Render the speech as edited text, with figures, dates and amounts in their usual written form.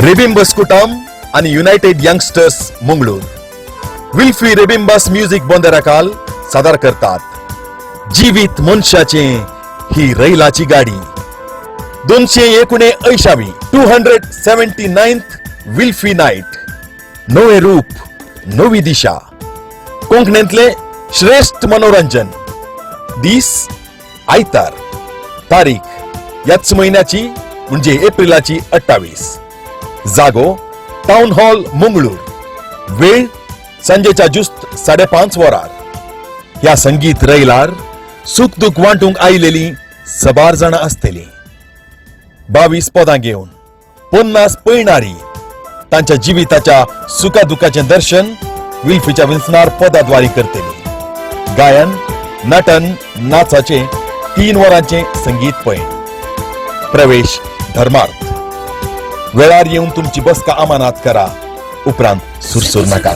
रेबिंबस कुटुंब आणि united youngsters Mangalore Wilfy Rebimbus music बोंदेराकाल सादर करतात जीवित मनशाचे ही रैलाची गाडी 279वी 279th विल्फी नाईट नवे रूप नवी दिशा कोंकणीतले श्रेष्ठ मनोरंजन दीस आयतार तारीख याच महिन्याची म्हणजे एप्रिलाची 28 जागो टाउन हॉल मंगळूर वेळ संजेच्या जुस्त 5:30 वरार ह्या संगीत रैलार सुख दुख वांटूंक आयलेली सबार जाणां आसतली 22 पदां घेऊन 50 पळणारी तांच्या जिविताच्या सुखादुखाचें दर्शन विल्फीच्या विल्सनार पदाद्वारी करतली गायन नटन नाचाचे 3 वरांचे संगीत पैण प्रवेश धर्मार्थ वेळार येऊन तुमची बसका अमानात करा उपरांत सुरसुर नाका